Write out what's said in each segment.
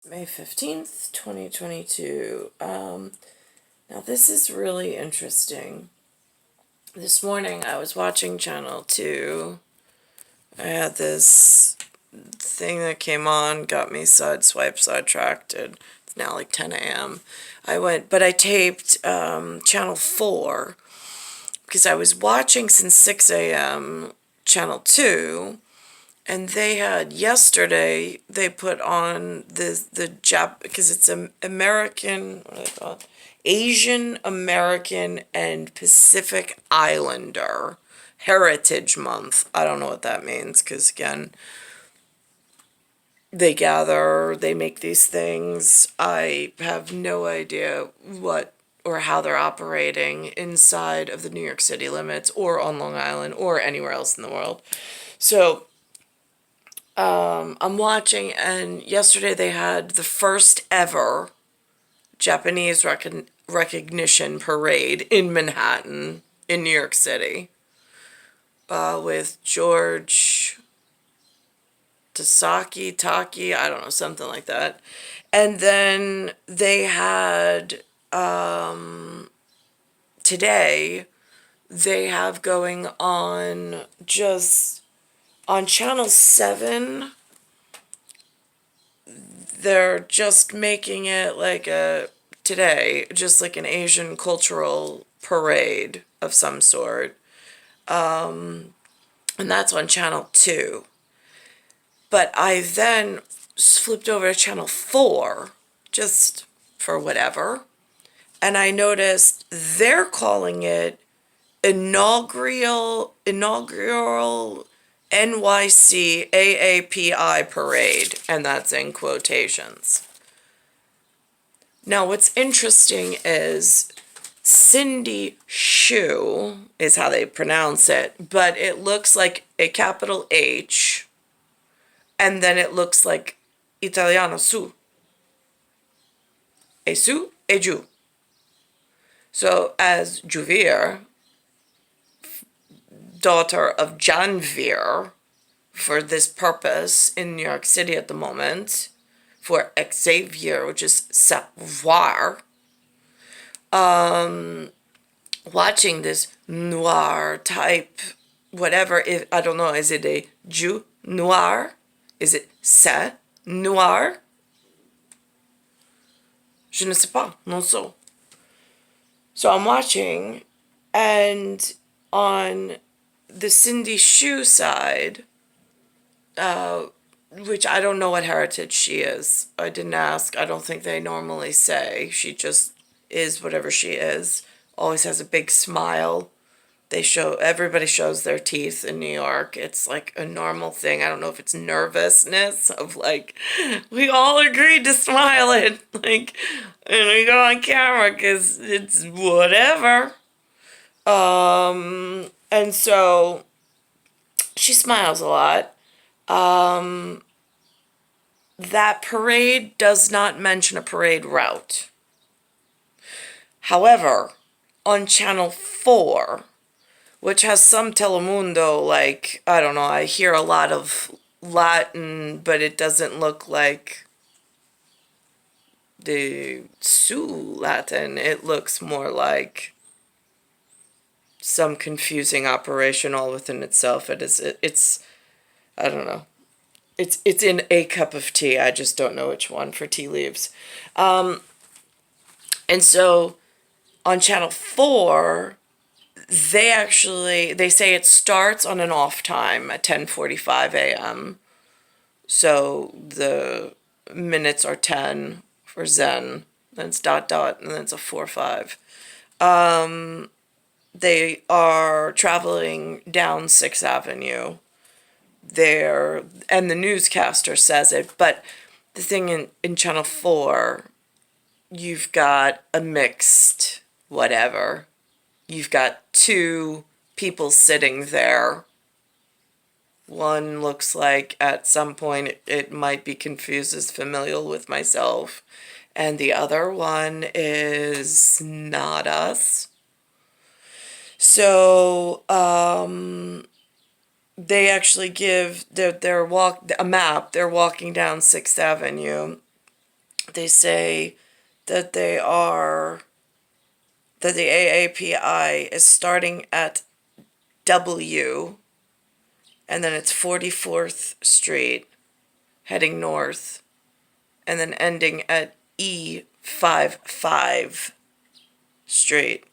May 15th, 2022. Now this is really interesting. This morning I was watching Channel 2. I had this thing that came on, got me sidetracked. It's now like 10 a.m. But I taped Channel 4 because I was watching since 6 a.m. Channel 2. And they had yesterday. They put on the Jap because it's an American, what do they call it? Asian American and Pacific Islander Heritage Month. I don't know what that means because again, they gather, they make these things. I have no idea what or how they're operating inside of the New York City limits or on Long Island or anywhere else in the world. So I'm watching, and yesterday they had the first ever Japanese recognition parade in Manhattan, in New York City, with George Taki, I don't know, something like that. And then they had, today, they have going on just on Channel 7. They're just making it today, just like an Asian cultural parade of some sort. And that's on Channel 2. But I then flipped over to Channel 4, just for whatever, and I noticed they're calling it inaugural NYC AAPI parade, and that's in quotations. Now, what's interesting is Cindy Shu is how they pronounce it, but it looks like a capital H, and then it looks like Italiano su. E su, e giù. So, as Juvir, daughter of Janvier, for this purpose in New York City at the moment, for Xavier, which is savoir, watching this noir type, whatever, I don't know, is it a Jew noir? Is it c'est noir? Je ne sais pas, non so. So I'm watching, and on the Cindy Shu side, which I don't know what heritage she is. I didn't ask. I don't think they normally say. She just is whatever she is. Always has a big smile. Everybody shows their teeth in New York. It's like a normal thing. I don't know if it's nervousness of we all agreed to smile and we go on camera because it's whatever. And so she smiles a lot. That parade does not mention a parade route. However, on Channel 4, which has some Telemundo, I don't know, I hear a lot of Latin, but it doesn't look like the Sioux Latin. It looks more like some confusing operation all within itself. It's I don't know. It's in a cup of tea. I just don't know which one for tea leaves. And so on Channel 4, they say it starts on an off time at 10:45 a.m. So the minutes are 10 for Zen, then it's dot, and then it's a 4-5. They are traveling down 6th Avenue there, and the newscaster says it, but the thing in Channel 4, you've got a mixed whatever. You've got two people sitting there. One looks like at some point it might be confused as familial with myself, and the other one is not us. So, they actually give a map. They're walking down 6th Avenue, they say that the AAPI is starting at W, and then it's 44th Street, heading north, and then ending at E55 Street.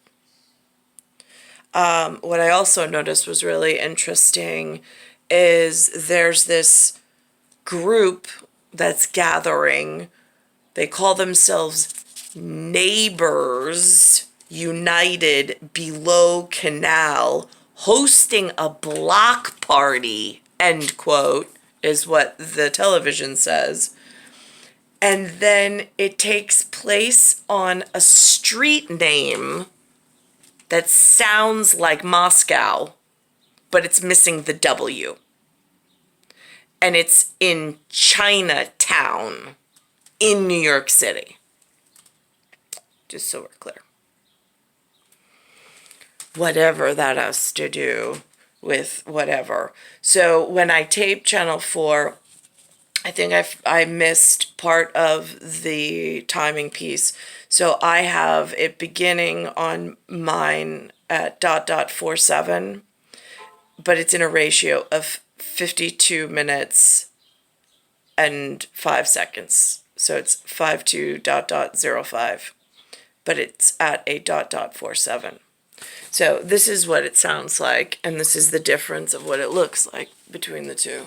What I also noticed was really interesting is there's this group that's gathering. They call themselves Neighbors United Below Canal, hosting a block party, end quote, is what the television says. And then it takes place on a street name that sounds like Moscow, but it's missing the W. And it's in Chinatown in New York City. Just so we're clear. Whatever that has to do with whatever. So when I taped Channel 4, I think I missed part of the timing piece. So I have it beginning on mine at .47, but it's in a ratio of 52 minutes and 5 seconds. So it's 52.05, but it's at a .47. So this is what it sounds like, and this is the difference of what it looks like between the two.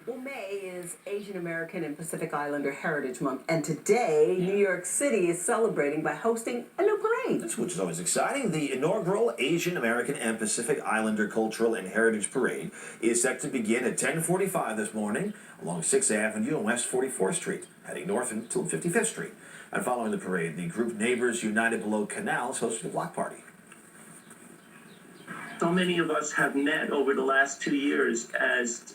Well, May is Asian American and Pacific Islander Heritage Month, and today New York City is celebrating by hosting a new parade. Which is always exciting. The inaugural Asian American and Pacific Islander Cultural and Heritage Parade is set to begin at 10:45 this morning along 6th Avenue and West 44th Street, heading north until 55th Street. And following the parade, the group Neighbors United Below Canal is hosting a block party. So many of us have met over the last 2 years as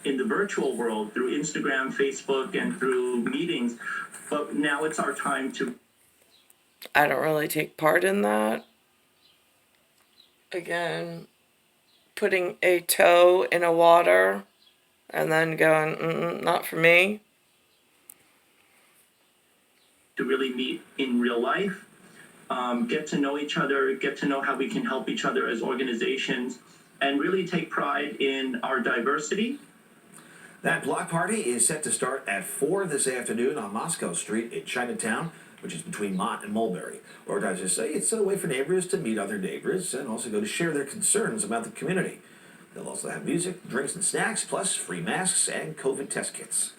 in the virtual world through Instagram, Facebook, and through meetings. But now it's our time to... I don't really take part in that. Again, putting a toe in a water and then going, not for me. To really meet in real life. Get to know each other, get to know how we can help each other as organizations, and really take pride in our diversity. That block party is set to start at 4 this afternoon on Moscow Street in Chinatown, which is between Mott and Mulberry. Organizers say it's a way for neighbors to meet other neighbors and also go to share their concerns about the community. They'll also have music, drinks, and snacks, plus free masks and COVID test kits.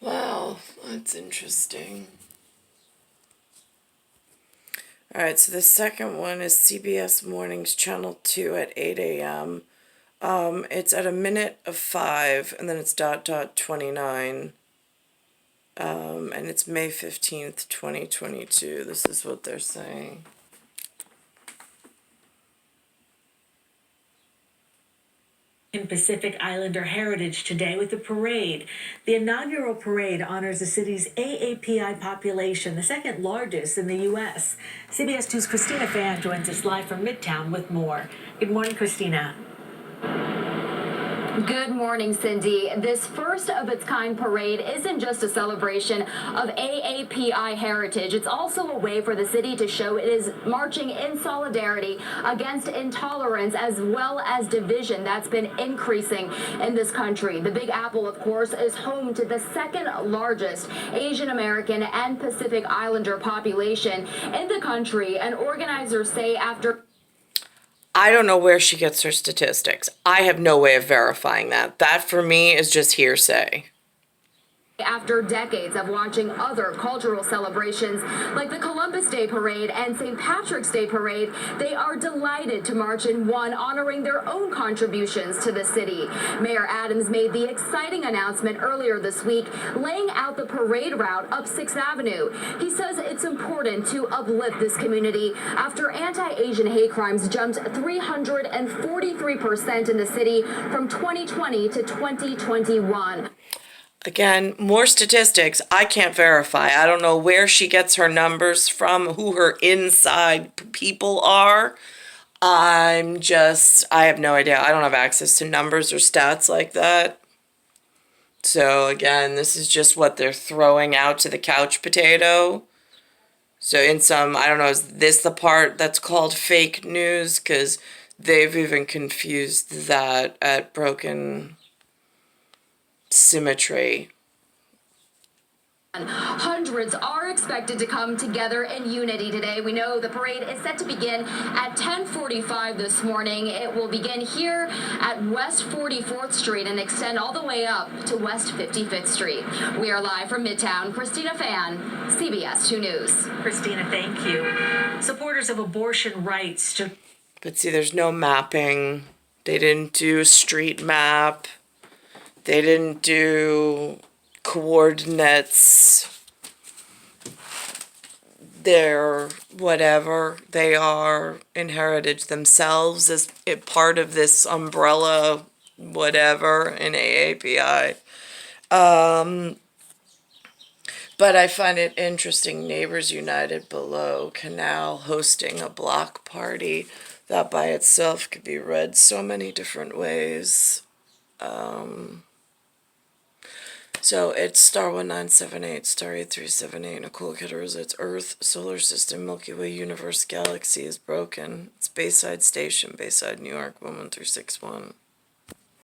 Wow, that's interesting. All right, so the second one is CBS Mornings Channel 2 at 8 a.m. It's at 1:05, and then it's .29. And it's May 15th, 2022. This is what they're saying. In Pacific Islander heritage today with a parade. The inaugural parade honors the city's AAPI population, the second largest in the U.S. CBS 2's Christina Fan joins us live from Midtown with more. Good morning, Christina. Good morning, Cindy. This first of its kind parade isn't just a celebration of AAPI heritage. It's also a way for the city to show it is marching in solidarity against intolerance as well as division that's been increasing in this country. The Big Apple, of course, is home to the second largest Asian American and Pacific Islander population in the country, and organizers say after... I don't know where she gets her statistics. I have no way of verifying that. That, for me, is just hearsay. After decades of watching other cultural celebrations like the Columbus Day Parade and St. Patrick's Day Parade, they are delighted to march in one, honoring their own contributions to the city. Mayor Adams made the exciting announcement earlier this week, laying out the parade route up 6th Avenue. He says it's important to uplift this community after anti-Asian hate crimes jumped 343% in the city from 2020 to 2021. Again, more statistics I can't verify. I don't know where she gets her numbers from, who her inside people are. I have no idea. I don't have access to numbers or stats like that. So again, this is just what they're throwing out to the couch potato. So in some, I don't know, is this the part that's called fake news? Because they've even confused that at Broken Symmetry. Hundreds are expected to come together in unity today. We know the parade is set to begin at 10:45 this morning. It will begin here at West 44th Street and extend all the way up to West 55th Street. We are live from Midtown. Christina Fan, CBS 2 News. Christina, thank you. Supporters of abortion rights to... But see, there's no mapping. They didn't do a street map. They didn't do coordinates. They're whatever. They are in heritage themselves as part of this umbrella whatever in AAPI. But I find it interesting, Neighbors United below Canal hosting a block party. That by itself could be read so many different ways. So it's star 1978, star 8378, Nicole, Cattaruzza. It's Earth, Solar System, Milky Way, Universe, Galaxy is broken. It's Bayside Station, Bayside, New York, 11361.